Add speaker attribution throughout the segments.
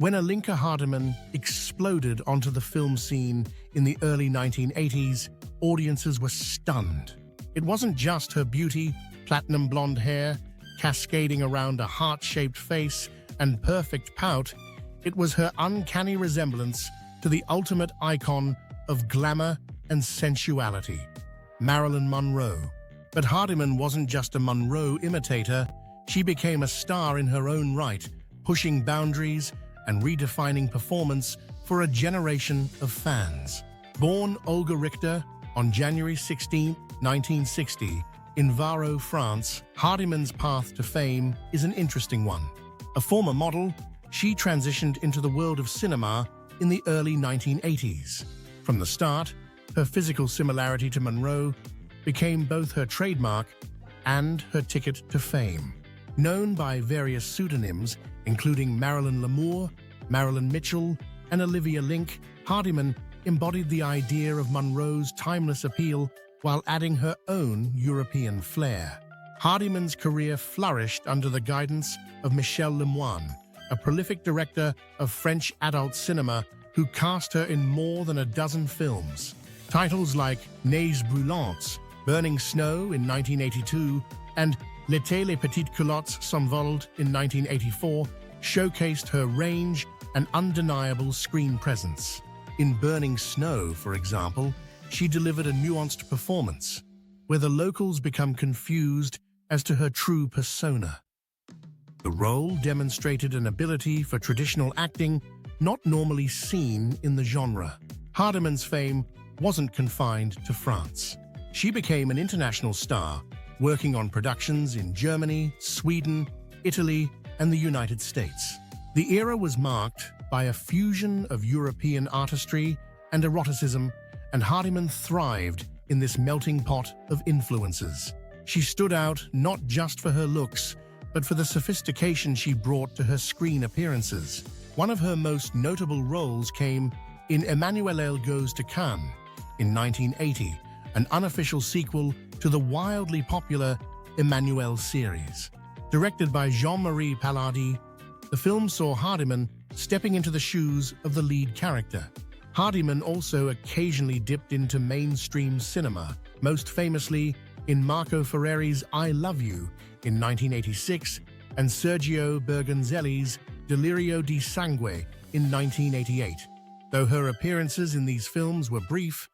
Speaker 1: When Olinka Hardiman exploded onto the film scene in the early 1980s, audiences were stunned. It wasn't just her beauty, platinum blonde hair, cascading around a heart-shaped face, and perfect pout. It was her uncanny resemblance to the ultimate icon of glamour and sensuality, Marilyn Monroe. But Hardiman wasn't just a Monroe imitator. She became a star in her own right, pushing boundaries and redefining performance for a generation of fans. Born Olga Richter on January 16, 1960, in Varro, France, Hardiman's path to fame is an interesting one. A former model, she transitioned into the world of cinema in the early 1980s. From the start, her physical similarity to Monroe became both her trademark and her ticket to fame. Known by various pseudonyms, including Marilyn Lamour, Marilyn Mitchell, and Olivia Link, Hardiman embodied the idea of Monroe's timeless appeal while adding her own European flair. Hardiman's career flourished under the guidance of Michel Leman, a prolific director of French adult cinema who cast her in more than a dozen films. Titles like Neiges Brûlantes, Burning Snow in 1982, and L'été les petites culottes s'envolent in 1984 showcased her range and undeniable screen presence. In Burning Snow, for example, she delivered a nuanced performance, where the locals become confused as to her true persona. The role demonstrated an ability for traditional acting not normally seen in the genre. Hardiman's fame wasn't confined to France. She became an international star, working on productions in Germany, Sweden, Italy, and the United States. The era was marked by a fusion of European artistry and eroticism, and Hardiman thrived in this melting pot of influences. She stood out not just for her looks, but for the sophistication she brought to her screen appearances. One of her most notable roles came in Emmanuelle Goes to Cannes in 1980, an unofficial sequel to the wildly popular Emmanuelle series. Directed by Jean-Marie Palardy, the film saw Hardiman stepping into the shoes of the lead character. Hardiman also occasionally dipped into mainstream cinema, most famously in Marco Ferreri's I Love You in 1986 and Sergio Bergonzelli's Delirio di Sangue in 1988. Though her appearances in these films were brief,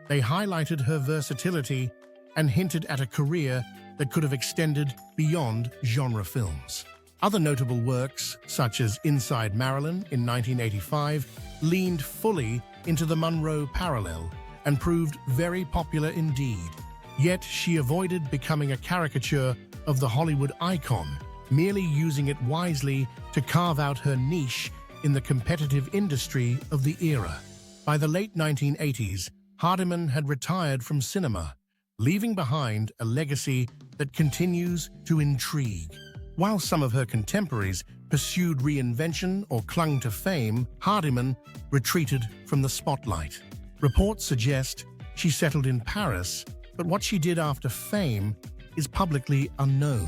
Speaker 1: they highlighted her versatility and hinted at a career that could have extended beyond genre films. Other notable works, such as Inside Marilyn in 1985, leaned fully into the Monroe parallel and proved very popular indeed. Yet she avoided becoming a caricature of the Hollywood icon, merely using it wisely to carve out her niche in the competitive industry of the era. By the late 1980s, Hardiman had retired from cinema, leaving behind a legacy that continues to intrigue. While some of her contemporaries pursued reinvention or clung to fame, Hardiman retreated from the spotlight. Reports suggest she settled in Paris, but what she did after fame is publicly unknown.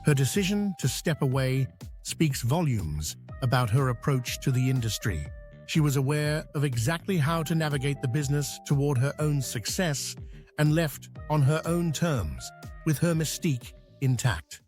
Speaker 1: Her decision to step away speaks volumes about her approach to the industry. She was aware of exactly how to navigate the business toward her own success and left on her own terms, with her mystique intact.